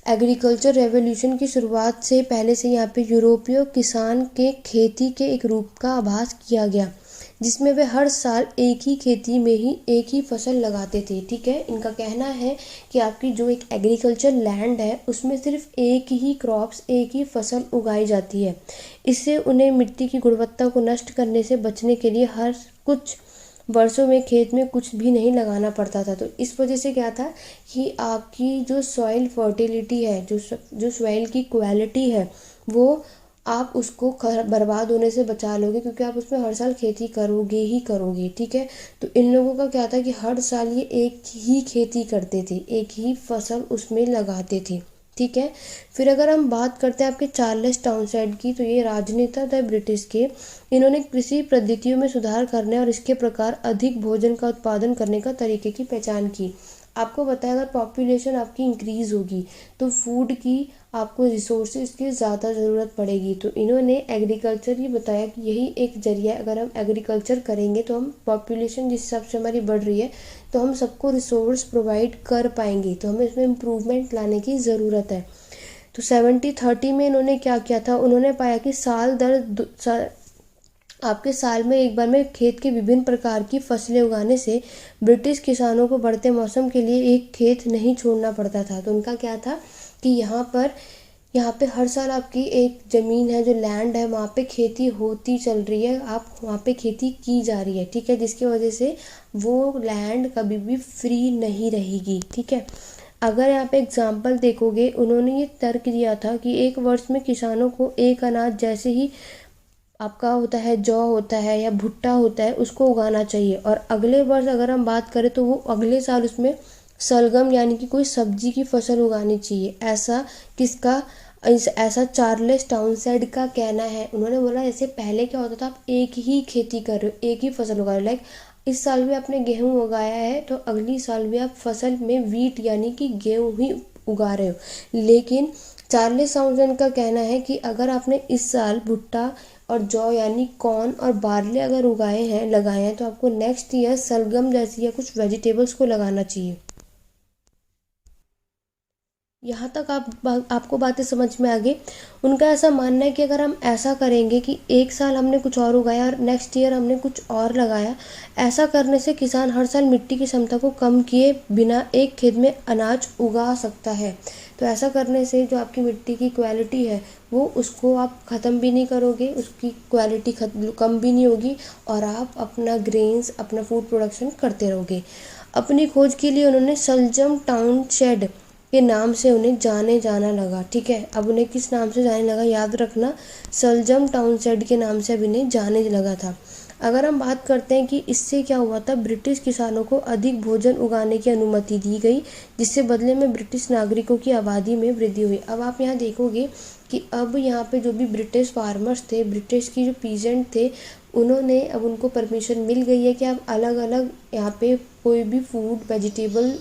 Speaker 1: एग्रीकल्चर रेवोल्यूशन की शुरुआत से पहले से यहाँ पे यूरोपीय किसान के खेती के एक रूप का आभास किया गया, जिसमें वे हर साल एक ही खेती में ही एक ही फसल लगाते थे, ठीक है। इनका कहना है कि आपकी जो एक एग्रीकल्चर लैंड है उसमें सिर्फ एक ही क्रॉप्स, एक ही फसल उगाई जाती है। इससे उन्हें मिट्टी की गुणवत्ता को नष्ट करने से बचने के लिए हर कुछ वर्षों में खेत में कुछ भी नहीं लगाना पड़ता था। तो इस वजह से क्या था कि आपकी जो सॉइल फर्टिलिटी है, जो सॉइल की क्वालिटी है, वो आप उसको बर्बाद होने से बचा लोगे क्योंकि आप उसमें हर साल खेती करोगे ही करोगे, ठीक है। तो इन लोगों का क्या था कि हर साल ये एक ही खेती करते थे, एक ही फसल उसमें लगाते थे, ठीक है। फिर अगर हम बात करते हैं आपके चार्ल्स टाउनसेंड की, तो ये राजनेता थे ब्रिटिश के। इन्होंने कृषि पद्धतियों में सुधार करने और इसके प्रकार अधिक भोजन का उत्पादन करने का तरीके की पहचान की। आपको बताया अगर पॉपुलेशन आपकी इंक्रीज होगी तो फूड की आपको रिसोर्सेज की ज़्यादा ज़रूरत पड़ेगी। तो इन्होंने एग्रीकल्चर ही बताया कि यही एक जरिया है, अगर हम एग्रीकल्चर करेंगे तो हम पॉपुलेशन जिस हिसाब से हमारी बढ़ रही है तो हम सबको रिसोर्स प्रोवाइड कर पाएंगे, तो हमें इसमें इम्प्रूवमेंट लाने की ज़रूरत है। तो 70-30 में इन्होंने क्या किया था, उन्होंने पाया कि आपके साल में एक बार में खेत के विभिन्न प्रकार की फसलें उगाने से ब्रिटिश किसानों को बढ़ते मौसम के लिए एक खेत नहीं छोड़ना पड़ता था। तो उनका क्या था कि यहाँ पे हर साल आपकी एक ज़मीन है, जो लैंड है, वहाँ पे खेती होती चल रही है, आप वहाँ पे खेती की जा रही है, ठीक है, जिसकी वजह से वो लैंड कभी भी फ्री नहीं रहेगी, ठीक है। अगर यहाँ पे एग्जाम्पल देखोगे, उन्होंने ये तर्क दिया था कि एक वर्ष में किसानों को एक अनाज जैसे ही आपका होता है जौ होता है या भुट्टा होता है उसको उगाना चाहिए, और अगले वर्ष अगर हम बात करें तो वो अगले साल उसमें सलगम यानी कि कोई सब्जी की फसल उगानी चाहिए। ऐसा चार्ल्स टाउनसेंड का कहना है। उन्होंने बोला जैसे पहले क्या होता था, आप एक ही खेती कर रहे हो, एक ही फसल उगा रहे हो, लाइक इस साल भी आपने गेहूं उगाया है तो अगली साल भी आप फसल में वीट यानी कि गेहूं ही उगा रहे हो। लेकिन चार्ल्स टाउनसेंड का कहना है कि अगर आपने इस साल भुट्टा और जौ यानी कॉर्न और बार्ले अगर लगाए हैं तो आपको नेक्स्ट ईयर सलगम जैसी या कुछ वेजिटेबल्स को लगाना चाहिए। यहाँ तक आपको बातें समझ में आ गई। उनका ऐसा मानना है कि अगर हम ऐसा करेंगे कि एक साल हमने कुछ और उगाया और नेक्स्ट ईयर हमने कुछ और लगाया, ऐसा करने से किसान हर साल मिट्टी की क्षमता को कम किए बिना एक खेत में अनाज उगा सकता है। तो ऐसा करने से जो आपकी मिट्टी की क्वालिटी है वो उसको आप ख़त्म भी नहीं करोगे, उसकी क्वालिटी कम भी नहीं होगी और आप अपना ग्रेन्स, अपना फूड प्रोडक्शन करते रहोगे। अपनी खोज के लिए उन्होंने सलजम टाउनशेंड के नाम से उन्हें जाने जाना लगा। ठीक है, अब उन्हें किस नाम से जाने लगा याद रखना, सलजम टाउनशेंड के नाम से अब इन्हें जाने लगा था। अगर हम बात करते हैं कि इससे क्या हुआ था, ब्रिटिश किसानों को अधिक भोजन उगाने की अनुमति दी गई, जिससे बदले में ब्रिटिश नागरिकों की आबादी में वृद्धि हुई। अब आप यहाँ देखोगे कि अब यहाँ पे जो भी ब्रिटिश फार्मर्स थे, ब्रिटिश की जो पीजेंट थे, उन्होंने अब उनको परमिशन मिल गई है कि आप अलग अलग यहाँ पे कोई भी फूड, वेजिटेबल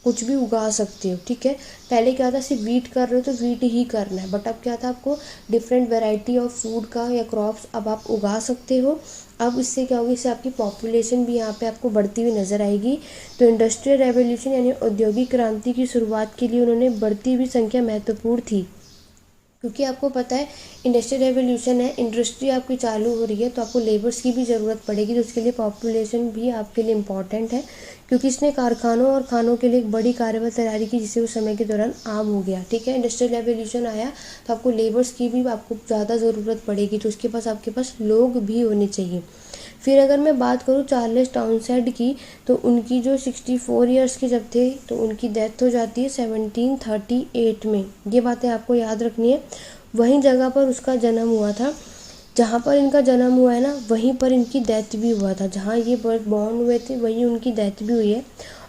Speaker 1: कुछ भी उगा सकते हो। ठीक है, पहले क्या था, सिर्फ वीट कर रहे हो तो वीट ही करना है, बट अब क्या था, आपको डिफरेंट वैरायटी ऑफ फूड का या क्रॉप्स अब आप उगा सकते हो। अब इससे क्या होगा, इससे आपकी पॉपुलेशन भी यहाँ पे आपको बढ़ती हुई नज़र आएगी। तो इंडस्ट्रियल रेवोल्यूशन यानी औद्योगिक क्रांति की शुरुआत के लिए उन्होंने बढ़ती हुई संख्या महत्वपूर्ण थी, क्योंकि आपको पता है इंडस्ट्रियल रेवोल्यूशन है, इंडस्ट्री आपकी चालू हो रही है तो आपको लेबर्स की भी ज़रूरत पड़ेगी, तो उसके लिए पॉपुलेशन भी आपके लिए इम्पॉर्टेंट है, क्योंकि इसने कारखानों और खानों के लिए एक बड़ी कार्यबल तैयारी की, जिसे उस समय के दौरान आम हो गया। ठीक है, इंडस्ट्रियल रेवोल्यूशन आया तो आपको लेबर्स की भी आपको ज़्यादा ज़रूरत पड़ेगी, तो उसके पास आपके पास लोग भी होने चाहिए। फिर अगर मैं बात करूँ चार्ल्स टाउनशेंड की, तो उनकी जो 64 ईयर्स के जब थे तो उनकी डेथ हो जाती है 1738 में। ये बातें आपको याद रखनी है। वहीं जगह पर उसका जन्म हुआ था, जहाँ पर इनका जन्म हुआ है ना, वहीं पर इनकी डेथ भी हुआ था। जहाँ ये बॉर्न हुए थे वहीं उनकी डेथ भी हुई है।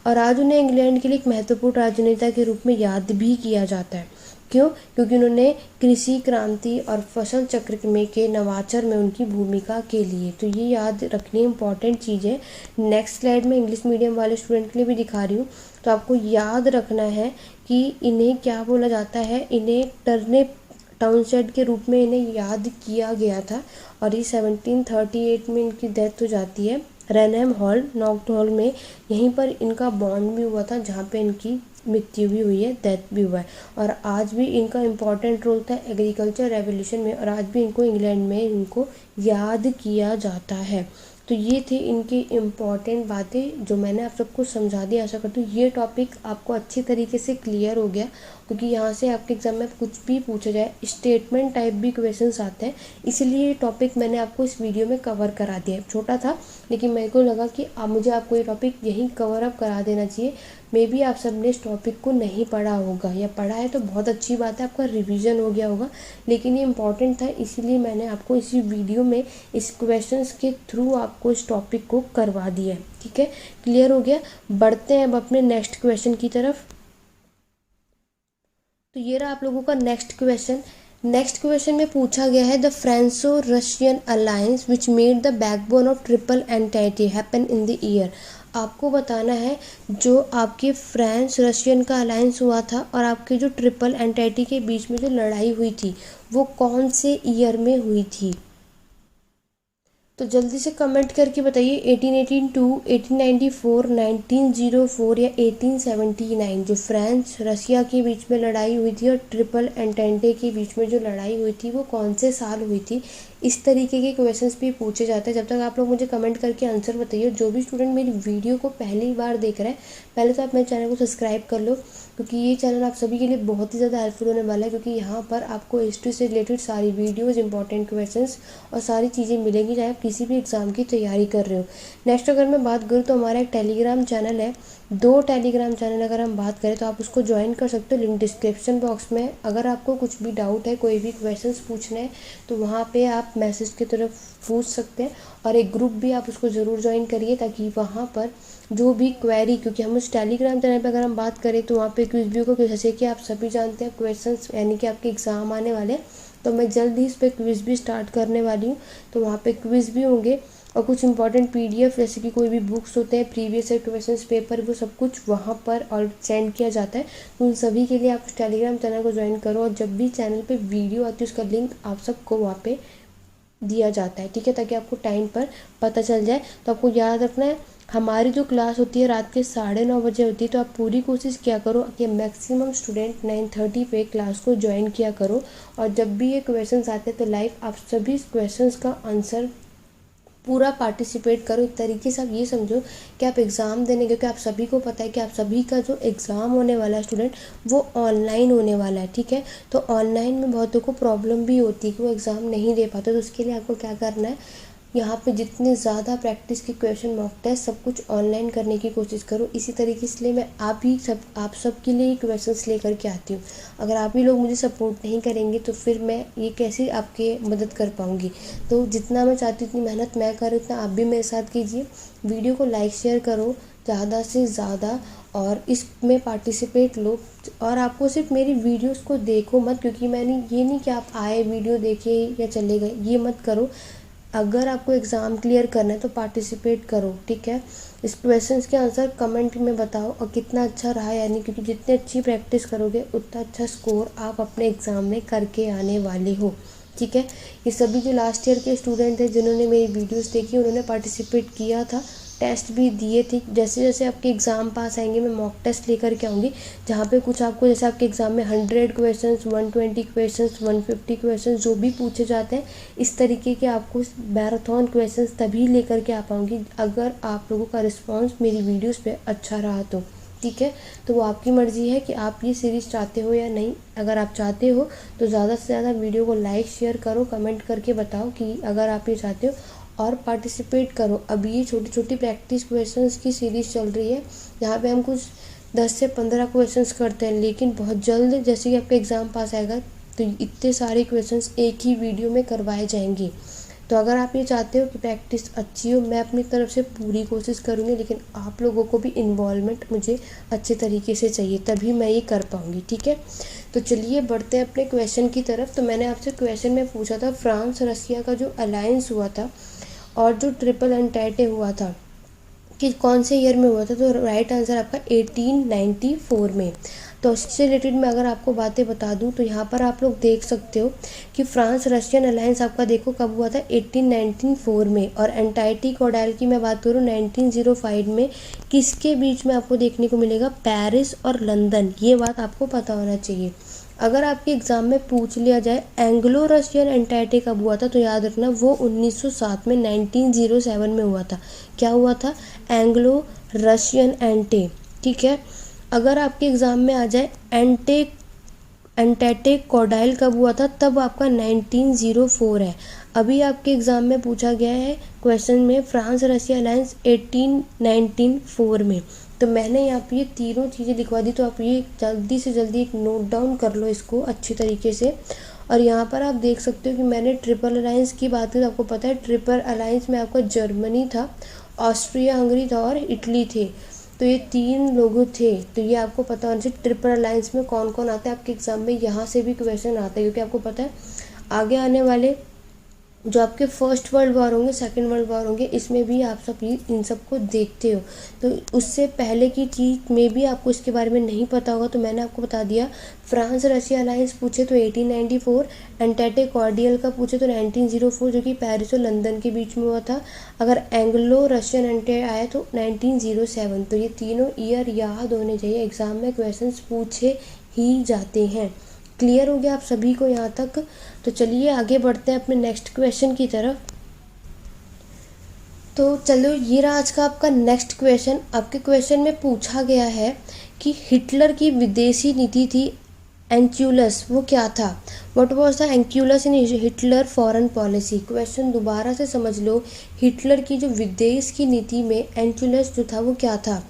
Speaker 1: और आज उन्हें इंग्लैंड के लिए एक महत्वपूर्ण राजनेता के रूप में याद भी किया जाता है। क्यों? क्योंकि उन्होंने कृषि क्रांति और फसल चक्र में के नवाचार में उनकी भूमिका के लिए, तो ये याद रखनी इम्पॉर्टेंट चीज़ है। नेक्स्ट स्लाइड में इंग्लिश मीडियम वाले स्टूडेंट के लिए भी दिखा रही हूँ, तो आपको याद रखना है कि इन्हें क्या बोला जाता है, इन्हें टर्नेप टाउनशेंड के रूप में इन्हें याद किया गया था। और ये 1738 में इनकी डेथ हो जाती है रेनहेम हॉल, नॉर्थ हॉल में। यहीं पर इनका बॉन्ड भी हुआ था, जहाँ पे इनकी मृत्यु भी हुई है, डेथ भी हुआ है। और आज भी इनका इम्पॉर्टेंट रोल था एग्रीकल्चर रेवोल्यूशन में, और आज भी इनको इंग्लैंड में इनको याद किया जाता है। तो ये थे इनकी इम्पॉर्टेंट बातें जो मैंने आप सबको समझा दी। आशा करती हूँ ये टॉपिक आपको अच्छी तरीके से क्लियर हो गया, क्योंकि यहाँ से आपके एग्जाम में कुछ भी पूछा जाए, स्टेटमेंट टाइप भी क्वेश्चंस आते हैं, इसलिए ये टॉपिक मैंने आपको इस वीडियो में कवर करा दिया है। छोटा था लेकिन मेरे को लगा कि मुझे आपको ये टॉपिक यहीं कवर अप करा देना चाहिए। मे बी आप सब ने इस टॉपिक को नहीं पढ़ा होगा, या पढ़ा है तो बहुत अच्छी बात है, आपका रिवीजन हो गया होगा, लेकिन ये इम्पॉर्टेंट था, इसीलिए मैंने आपको इसी वीडियो में इस क्वेश्चंस के थ्रू आपको इस टॉपिक को करवा दिया है। ठीक है, क्लियर हो गया। बढ़ते हैं अब अपने नेक्स्ट क्वेश्चन की तरफ। तो ये रहा आप लोगों का नेक्स्ट क्वेश्चन। नेक्स्ट क्वेश्चन में पूछा गया है, the Franco Russian alliance which made the backbone of triple entente happen in the year. आपको बताना है जो आपके फ्रांस रशियन का अलायंस हुआ था और आपके जो ट्रिपल एंटाइटी के बीच में जो लड़ाई हुई थी वो कौन से ईयर में हुई थी। तो जल्दी से कमेंट करके बताइए, 1882, 1894, 1904 या 1879। जो फ्रांस रशिया के बीच में लड़ाई हुई थी और ट्रिपल एंटेंटे के बीच में जो लड़ाई हुई थी वो कौन से साल हुई थी। इस तरीके के क्वेश्चंस भी पूछे जाते हैं। जब तक आप लोग मुझे कमेंट करके आंसर बताइए। जो भी स्टूडेंट मेरी वीडियो को पहली बार देख रहे हैं, पहले तो आप मेरे चैनल को सब्सक्राइब कर लो, क्योंकि ये चैनल आप सभी के लिए बहुत ही ज़्यादा हेल्पफुल होने वाला है, क्योंकि यहाँ पर आपको हिस्ट्री से रिलेटेड सारी वीडियोज़, इंपॉर्टेंट क्वेश्चंस और सारी चीज़ें मिलेंगी, चाहे आप किसी भी एग्ज़ाम की तैयारी कर रहे हो। नेक्स्ट अगर मैं बात करूँ तो हमारा एक टेलीग्राम चैनल है, 2 टेलीग्राम चैनल अगर हम बात करें तो आप उसको ज्वाइन कर सकते हो, लिंक डिस्क्रिप्शन बॉक्स में। अगर आपको कुछ भी डाउट है, कोई भी क्वेश्चंस पूछने हैं, तो वहाँ पे आप मैसेज की तरफ पूछ सकते हैं। और एक ग्रुप भी आप उसको ज़रूर ज्वाइन करिए, ताकि वहाँ पर जो भी क्वेरी, क्योंकि हम उस टेलीग्राम चैनल पे अगर हम बात करें तो वहाँ पे क्विज भी होगा, जैसे कि आप सभी जानते हैं क्वेश्चंस यानी कि आपके एग्ज़ाम आने वाले, तो मैं जल्द ही इस पर क्विज भी स्टार्ट करने वाली हूँ। तो वहाँ पे क्विज भी होंगे और कुछ इंपॉर्टेंट पीडीएफ, जैसे कि कोई भी बुक्स होते हैं, प्रीवियस ईयर क्वेश्चंस पेपर, वो सब कुछ वहाँ पर और सेंड किया जाता है। तो उन सभी के लिए आप उस टेलीग्राम चैनल को ज्वाइन करो, और जब भी चैनल पे वीडियो आती है उसका लिंक आप सबको वहाँ पे दिया जाता है। ठीक है, ताकि आपको टाइम पर पता चल जाए। तो आपको याद रखना है, हमारी जो क्लास होती है रात के 9:30 बजे होती है, तो आप पूरी कोशिश किया करो कि मैक्सिमम स्टूडेंट 9:30 पे क्लास को ज्वाइन किया करो। और जब भी ये क्वेश्चंस आते हैं तो लाइव आप सभी क्वेश्चंस का आंसर पूरा पार्टिसिपेट करो। एक तरीके से आप ये समझो कि आप एग्ज़ाम देने, क्योंकि आप सभी को पता है कि आप सभी का जो एग्ज़ाम होने वाला है स्टूडेंट, वो ऑनलाइन होने वाला है, ठीक है। तो ऑनलाइन में बहुतों को प्रॉब्लम भी होती है कि वो एग्ज़ाम नहीं दे पाते, तो उसके लिए आपको क्या करना है, यहाँ पे जितने ज़्यादा प्रैक्टिस के क्वेश्चन मॉक टेस्ट सब कुछ ऑनलाइन करने की कोशिश करो। इसी तरीके से मैं आप सब के लिए क्वेश्चंस लेकर के आती हूँ। अगर आप ही लोग मुझे सपोर्ट नहीं करेंगे तो फिर मैं ये कैसे आपके मदद कर पाऊँगी। तो जितना मैं चाहती हूँ उतनी मेहनत मैं करूँ, उतना आप भी मेरे साथ कीजिए। वीडियो को लाइक शेयर करो ज़्यादा से ज़्यादा और इसमें पार्टिसिपेट लो। और आपको सिर्फ मेरी वीडियोस को देखो मत, क्योंकि मैंने ये नहीं कि आप आए वीडियो देखे या चले गए, ये मत करो। अगर आपको एग्ज़ाम क्लियर करना है तो पार्टिसिपेट करो, ठीक है। इस क्वेश्चंस के आंसर कमेंट में बताओ और कितना अच्छा रहा, यानी क्योंकि जितनी अच्छी प्रैक्टिस करोगे उतना अच्छा स्कोर आप अपने एग्ज़ाम में करके आने वाले हो, ठीक है। ये सभी जो लास्ट ईयर के स्टूडेंट थे जिन्होंने मेरी वीडियोस देखी, उन्होंने पार्टिसिपेट किया था, टेस्ट भी दिए थे। जैसे जैसे आपके एग्ज़ाम पास आएंगे मैं मॉक टेस्ट लेकर के आऊँगी, जहाँ पे कुछ आपको, जैसे आपके एग्ज़ाम में 100 क्वेश्चंस, 120 क्वेश्चंस, 150 क्वेश्चंस जो भी पूछे जाते हैं, इस तरीके के आपको मैराथन क्वेश्चंस तभी लेकर के आ पाऊँगी अगर आप लोगों का रिस्पॉन्स मेरी वीडियोज़ पर अच्छा रहा तो, ठीक है। तो वो आपकी मर्ज़ी है कि आप ये सीरीज़ चाहते हो या नहीं। अगर आप चाहते हो तो ज़्यादा से ज़्यादा वीडियो को लाइक शेयर करो, कमेंट करके बताओ कि अगर आप ये चाहते हो, और पार्टिसिपेट करो। अब ये छोटी छोटी प्रैक्टिस क्वेश्चंस की सीरीज़ चल रही है, जहाँ पे हम कुछ 10 से 15 क्वेश्चंस करते हैं, लेकिन बहुत जल्द जैसे कि आपका एग्ज़ाम पास आएगा तो इतने सारे क्वेश्चंस एक ही वीडियो में करवाए जाएंगे। तो अगर आप ये चाहते हो कि प्रैक्टिस अच्छी हो, मैं अपनी तरफ से पूरी कोशिश करूँगी, लेकिन आप लोगों को भी इन्वॉल्वमेंट मुझे अच्छे तरीके से चाहिए, तभी मैं ये कर पाऊँगी, ठीक है। तो चलिए बढ़ते हैं अपने क्वेश्चन की तरफ। तो मैंने आपसे क्वेश्चन में पूछा था फ्रांस रसिया का जो अलायंस हुआ था और जो ट्रिपल एंटेटे हुआ था कि कौन से ईयर में हुआ था, तो राइट आंसर आपका 1894 में। तो उससे रिलेटेड मैं अगर आपको बातें बता दूं तो यहाँ पर आप लोग देख सकते हो कि फ्रांस रशियन अलायंस आपका देखो कब हुआ था, 1894 में। और एंटार्क्टिक कोडाइल की मैं बात करूँ 1905 में। किसके बीच में आपको देखने को मिलेगा, पेरिस और लंदन। ये बात आपको पता होना चाहिए। अगर आपके एग्ज़ाम में पूछ लिया जाए एंग्लो रशियन एंटार्क्टिक कब हुआ था, तो याद रखना वो 1907 में 1907 में हुआ था। क्या हुआ था, एंग्लो रशियन एंटे, ठीक है। अगर आपके एग्ज़ाम में आ जाए एंटार्क्टिक कोडाइल कब हुआ था, तब आपका 1904 है। अभी आपके एग्ज़ाम में पूछा गया है क्वेश्चन में फ्रांस रसिया अलायंस 1894 में। तो मैंने यहाँ पे ये तीनों चीज़ें लिखवा दी, तो आप ये जल्दी से जल्दी एक नोट डाउन कर लो इसको अच्छी तरीके से। और यहाँ पर आप देख सकते हो कि मैंने ट्रिपल अलायंस की बात की, तो आपको पता है ट्रिपल अलायंस में आपका जर्मनी था, ऑस्ट्रिया हंगरी था और इटली थे। तो ये 3 लोग थे। तो ये आपको पता होना चाहिए ट्रिपल अलायंस में कौन कौन आता है। आपके एग्ज़ाम में यहाँ से भी क्वेश्चन आता है, क्योंकि आपको पता है आगे आने वाले जो आपके फर्स्ट वर्ल्ड वॉर होंगे, सेकंड वर्ल्ड वॉर होंगे, इसमें भी आप सब इन सबको देखते हो। तो उससे पहले की चीज़ में भी आपको इसके बारे में नहीं पता होगा, तो मैंने आपको बता दिया। फ्रांस रशिया अलायंस पूछे तो 1894, एंटार्क्टिक कोडाइल का पूछे तो 1904 जो कि पेरिस और लंदन के बीच में हुआ था। अगर एंग्लो रशियन एंटे आए तो 1907। तो ये तीनों ईयर याद होने चाहिए, एग्ज़ाम में क्वेश्चन पूछे ही जाते हैं। क्लियर हो गया आप सभी को यहाँ तक। तो चलिए आगे बढ़ते हैं अपने नेक्स्ट क्वेश्चन की तरफ। तो चलो ये रहा आज का आपका नेक्स्ट क्वेश्चन। आपके क्वेश्चन में पूछा गया है कि हिटलर की विदेशी नीति थी एंक्यूलस, वो क्या था। What was the Anschluss in Hitler foreign policy. Question दोबारा से समझ लो, हिटलर की जो विदेश की नीति में एंक्यूलस जो था वो क्या था।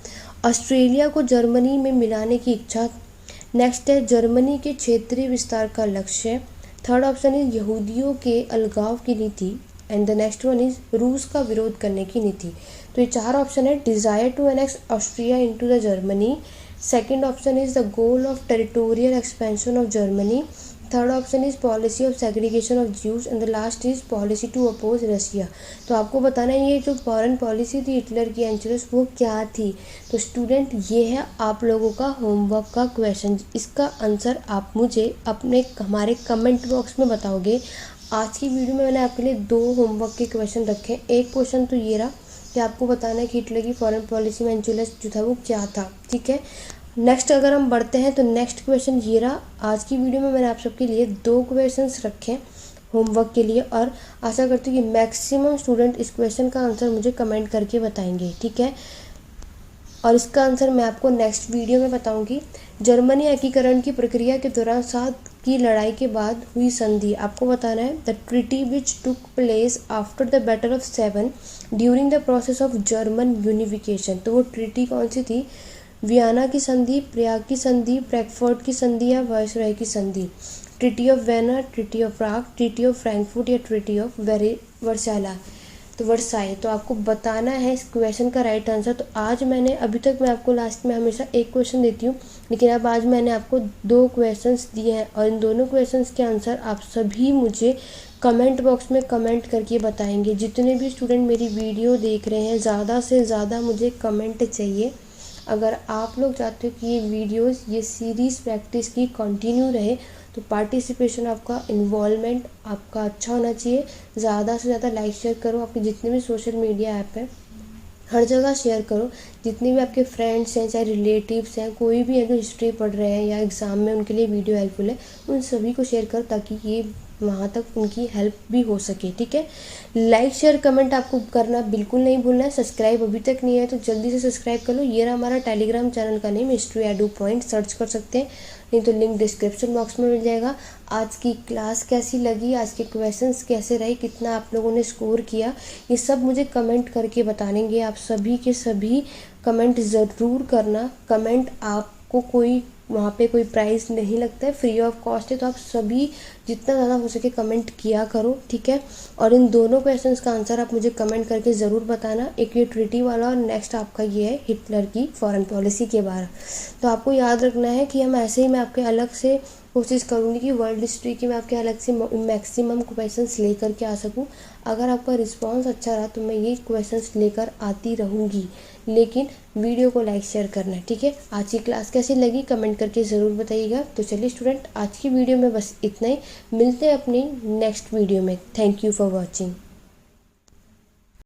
Speaker 1: ऑस्ट्रेलिया को जर्मनी में मिलाने की इच्छा। नेक्स्ट है जर्मनी के क्षेत्रीय विस्तार का लक्ष्य। थर्ड ऑप्शन इज यहूदियों के अलगाव की नीति। And the next one is रूस का विरोध करने की नीति। तो ये 4 ऑप्शन है। Desire to annex Austria into the Germany. Second option is the goal of territorial expansion of Germany. Third option is policy of segregation of Jews and the last is policy to oppose Russia. तो आपको बताना है ये जो foreign policy थी Hitler की एंक्यूलस वो क्या थी। तो स्टूडेंट ये है आप लोगों का होमवर्क का क्वेश्चन। इसका आंसर आप मुझे हमारे कमेंट बॉक्स में बताओगे। आज की वीडियो में मैंने आपके लिए 2 होमवर्क के क्वेश्चन रखे हैं। एक क्वेश्चन तो ये रहा कि आपको बताना है कि हिटलर की फॉरेन पॉलिसी में एंचुलस जो था वो क्या था। ठीक है, नेक्स्ट अगर हम बढ़ते हैं तो नेक्स्ट क्वेश्चन ये रहा। आज की वीडियो में मैंने आप सबके लिए 2 क्वेश्चंस रखे होमवर्क के लिए, और आशा करती हूँ कि मैक्सिमम स्टूडेंट इस क्वेश्चन का आंसर मुझे कमेंट करके बताएंगे। ठीक है, और इसका आंसर मैं आपको नेक्स्ट वीडियो में बताऊंगी। जर्मनी एकीकरण की प्रक्रिया के दौरान 7 की लड़ाई के बाद हुई संधि, आपको बताना है the treaty which took place after the battle of seven during the process of German unification. तो वो ट्रीटी कौन सी थी? वियना की संधि, प्रयाग की संधि, फ्रैंकफर्ट की संधि या वायसराय की संधि। Treaty of vena, treaty of Prague, treaty of Frankfurt या ट्रीटी ऑफ वर्साइला, तो वर्साई। तो आपको बताना है इस क्वेश्चन का राइट आंसर। तो आज मैंने अभी तक मैं आपको लास्ट में हमेशा एक क्वेश्चन देती हूँ, लेकिन अब आज मैंने आपको 2 क्वेश्चंस दिए हैं, और इन दोनों क्वेश्चंस के आंसर आप सभी मुझे कमेंट बॉक्स में कमेंट करके बताएंगे। जितने भी स्टूडेंट मेरी वीडियो देख रहे हैं, ज़्यादा से ज़्यादा मुझे कमेंट चाहिए। अगर आप लोग चाहते हो कि ये वीडियोस, ये सीरीज़ प्रैक्टिस की कंटिन्यू रहे, तो पार्टिसिपेशन आपका, इन्वॉल्वमेंट आपका अच्छा होना चाहिए। ज़्यादा से ज़्यादा लाइक शेयर करो, आपके जितने भी सोशल मीडिया ऐप है हर जगह शेयर करो। जितने भी आपके फ्रेंड्स हैं, चाहे रिलेटिव्स हैं, कोई भी है जो हिस्ट्री पढ़ रहे हैं या एग्ज़ाम में उनके लिए वीडियो हेल्पफुल है, उन सभी को शेयर करो ताकि ये वहाँ तक उनकी हेल्प भी हो सके। ठीक है, लाइक शेयर कमेंट आपको करना बिल्कुल नहीं भूलना है। सब्सक्राइब अभी तक नहीं है तो जल्दी से सब्सक्राइब कर लो। ये रहा हमारा टेलीग्राम चैनल का name, history edu point, search कर सकते हैं, नहीं तो लिंक डिस्क्रिप्शन बॉक्स में मिल जाएगा। आज की क्लास कैसी लगी, आज के क्वेश्चंस कैसे रहे, कितना आप लोगों ने स्कोर किया, ये सब मुझे कमेंट करके बताएंगे। आप सभी के सभी कमेंट ज़रूर करना। कमेंट आपको कोई वहाँ पे कोई प्राइस नहीं लगता है, फ्री ऑफ कॉस्ट है। तो आप सभी जितना ज़्यादा हो सके कमेंट किया करो। ठीक है, और इन दोनों क्वेश्चंस का आंसर आप मुझे कमेंट करके ज़रूर बताना। एक ये ट्रीटी वाला और नेक्स्ट आपका ये है हिटलर की फॉरेन पॉलिसी के बारे। तो आपको याद रखना है कि हम ऐसे ही, मैं आपके अलग से कोशिश करूँगी कि वर्ल्ड हिस्ट्री की मैं आपके अलग से मैक्सिमम क्वेश्चंस लेकर के आ सकूँ। अगर आपका रिस्पांस अच्छा रहा तो मैं ये क्वेश्चंस लेकर आती रहूँगी, लेकिन वीडियो को लाइक शेयर करना है। ठीक है, आज की क्लास कैसी लगी कमेंट करके ज़रूर बताइएगा। तो चलिए स्टूडेंट, आज की वीडियो में बस इतना ही। मिलते हैं अपनी नेक्स्ट वीडियो में। Thank you for watching.